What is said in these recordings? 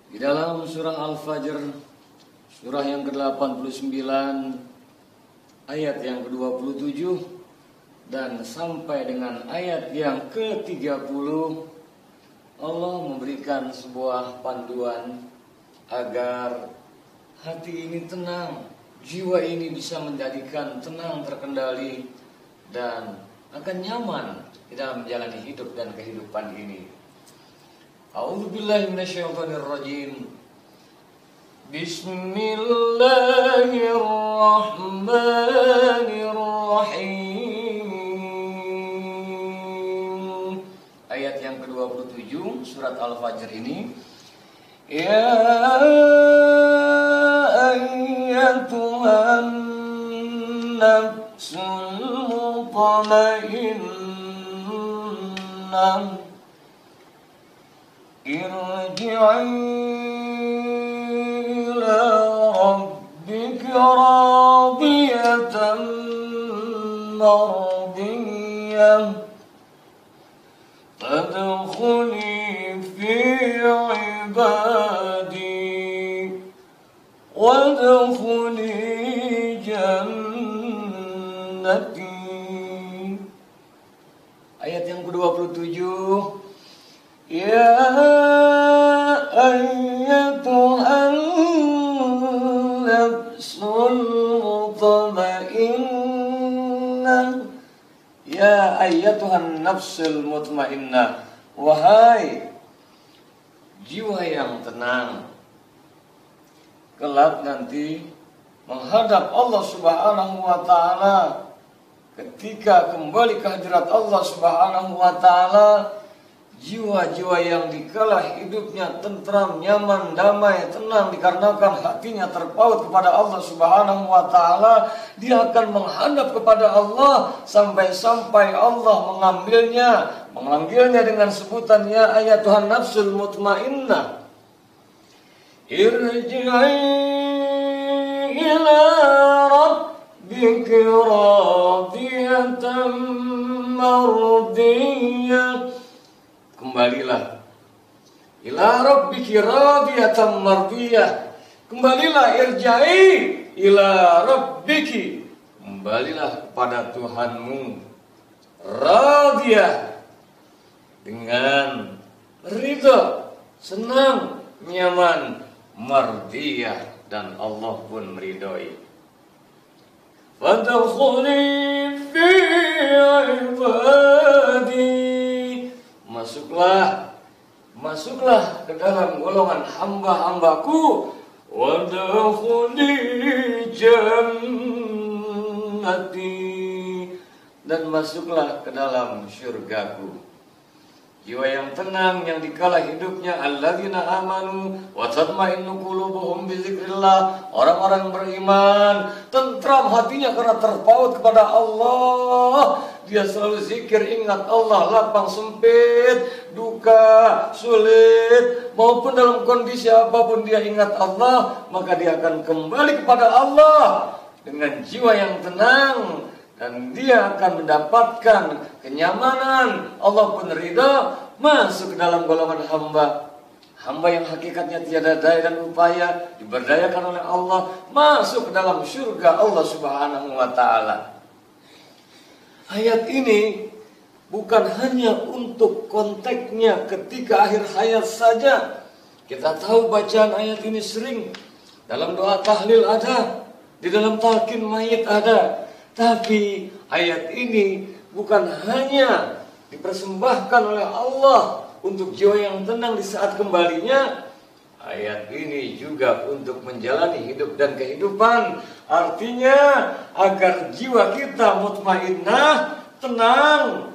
Di dalam surah Al-Fajr, surah yang ke-89, ayat yang ke-27 dan sampai dengan ayat yang ke-30, Allah memberikan sebuah panduan agar hati ini tenang, jiwa ini bisa menjadikan tenang, terkendali, dan akan nyaman di dalam menjalani hidup dan kehidupan ini. A'udzubillahi minasyaitonirrajim. Bismillahirrahmanirrahim. Ayat yang ke-27 surat Al-Fajr ini. Ya ayyatuhan nafsul mutmainnah irji'i ila rabbika radiyatan mardiyah fadkhuli fi ibadi wadkhuli jannati. Ayat yang ke-27. Ya ayyatuhan nafsul mutmainnah. Ya ayyatuhan nafsul mutmainnah. Wahai jiwa yang tenang, kelak nanti menghadap Allah Subhanahu wa ta'ala. Ketika kembali ke hadirat Allah Subhanahu wa ta'ala, jiwa-jiwa yang dikala hidupnya tentram, nyaman, damai, tenang dikarenakan hatinya terpaut kepada Allah Subhanahu wa ta'ala, dia akan menghadap kepada Allah sampai-sampai Allah memanggilnya dengan sebutan ya ayyatuhan nafsul mutmainnah irji'i ila rabbika radiyatan mardiyah. Kembalilah ila rabbiki radiyatan mardiyah. Kembalilah irja'i ila rabbiki. Kembalilah kepada Tuhanmu radiyah, dengan ridha, senang, nyaman, mardiyah, dan Allah pun meridhoi. Fadkhuli fi ibadi. Masuklah ke dalam golongan hamba-hambaku. Wadkhuli jannati. Dan masuklah ke dalam syurgaku. Jiwa yang tenang yang dikala hidupnya alladzina amanu wa tatma'innu qulubuhum bi dzikrillah. Orang-orang beriman, tentram hatinya karena terpaut kepada Allah. Dia selalu zikir, ingat Allah, lapang sempit, duka, sulit, maupun dalam kondisi apapun dia ingat Allah, maka dia akan kembali kepada Allah dengan jiwa yang tenang. Dan dia akan mendapatkan kenyamanan. Allah pun ridha, masuk ke dalam golongan hamba. Hamba yang hakikatnya tiada daya dan upaya, diberdayakan oleh Allah, masuk ke dalam surga Allah Subhanahu wa ta'ala. Ayat ini bukan hanya untuk konteksnya ketika akhir hayat saja. Kita tahu bacaan ayat ini sering dalam doa tahlil ada, di dalam talqin mayit ada. Tapi ayat ini bukan hanya dipersembahkan oleh Allah untuk jiwa yang tenang di saat kembalinya. Ayat ini juga untuk menjalani hidup dan kehidupan. Artinya agar jiwa kita mutmainnah, tenang,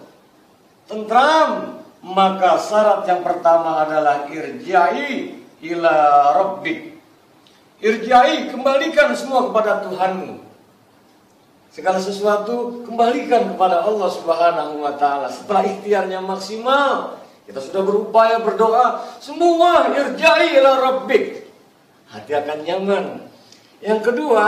tentram, maka syarat yang pertama adalah irja'i ila rabbik. Irja'i, kembalikan semua kepada Tuhanmu. Segala sesuatu kembalikan kepada Allah Subhanahu wa ta'ala. Setelah ikhtiarnya maksimal, kita sudah berupaya berdoa, semua irja'i ila rabbik. Hati akan nyaman. Yang kedua,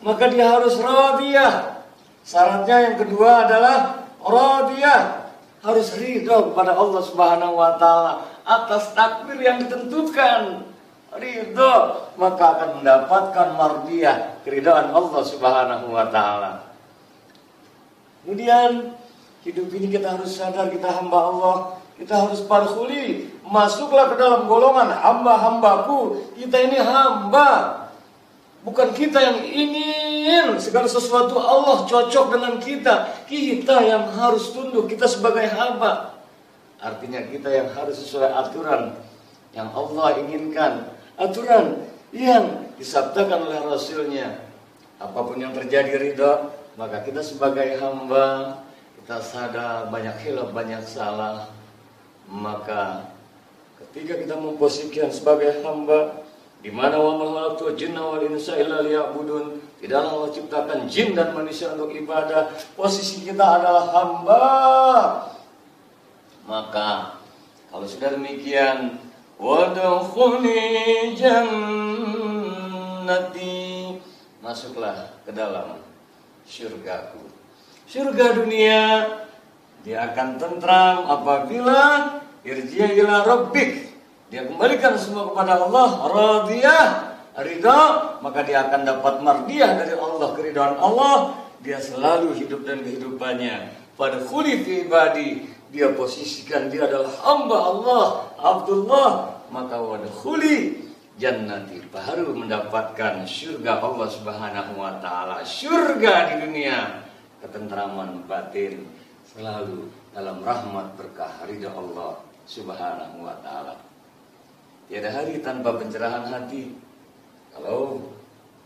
maka dia harus radiyah. Syaratnya yang kedua adalah radiyah. Harus ridho kepada Allah Subhanahu wa ta'ala atas takdir yang ditentukan. ridho, maka akan mendapatkan mardiyah, keridhaan Allah Subhanahu wa taala. Kemudian hidup ini kita harus sadar kita hamba Allah, kita harus parkhuli, masuklah ke dalam golongan hamba-hambaku. Kita ini hamba, bukan kita yang ingin segala sesuatu Allah cocok dengan kita. Kita yang harus tunduk, kita sebagai hamba. Artinya kita yang harus sesuai aturan yang Allah inginkan, aturan yang disabdakan oleh Rasulnya. Apapun yang terjadi ridha, maka kita sebagai hamba, kita sadar banyak hilaf, banyak salah. Maka ketika kita memposisikan sebagai hamba, di mana wa ma khalaqtul jinna wal insa illa liya'budun, tidaklah Allah ciptakan jin dan manusia untuk ibadah. Posisi kita adalah hamba. Maka kalau sudah demikian, wadkhuli jannati, masuklah ke dalam syurgaku. Surga dunia dia akan tentram apabila irji' ila rabbik, dia kembalikan semua kepada Allah, radiyah, ridha, maka dia akan dapat mardiyah dari Allah, keridhaan Allah. Dia selalu hidup dan kehidupannya pada khuli fi ibadi, dia posisikan dia adalah hamba Allah, Abdullah, maka wadkhuli jannati, baru mendapatkan surga Allah Subhanahu wa taala. Surga di dunia, ketentraman batin, selalu dalam rahmat berkah ridha Allah Subhanahu wa taala. Tiada hari tanpa pencerahan hati. Kalau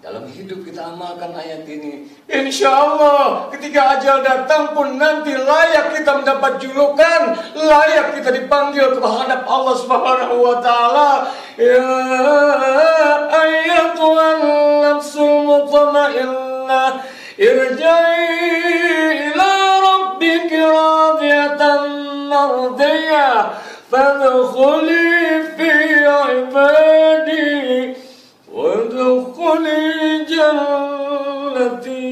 dalam hidup kita amalkan ayat ini, insya Allah ketika ajal datang pun nanti layak kita mendapat julukan, layak kita dipanggil ke hadap Allah Subhanahu wa taala. Ya ayyatuhan nafsul mutmainnah, irji'i ila rabbiki radiyatan mardiyah, fadkhuli fi ibadi wadkhuli jannati.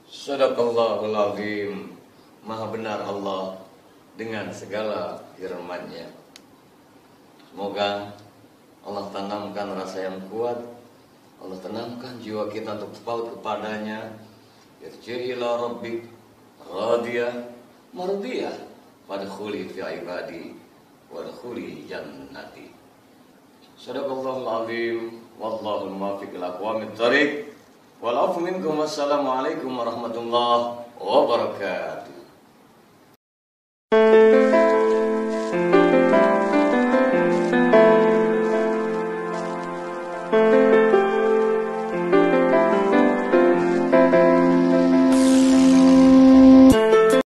Sadaqallahul azim. Maha benar Allah dengan segala firman-Nya. Semoga Allah tanamkan rasa yang kuat, Allah tanamkan jiwa kita untuk paut kepadanya. Irji' ila rabbik radiyah mardiyah, fadkhuli fi ibadi wadkhuli jannati. Sadaqallahul azim, wallahu muwaffiq ila aqwamit thariq. Wal afu minkum, wassalamu alaikum warahmatullahi wabarakatuh.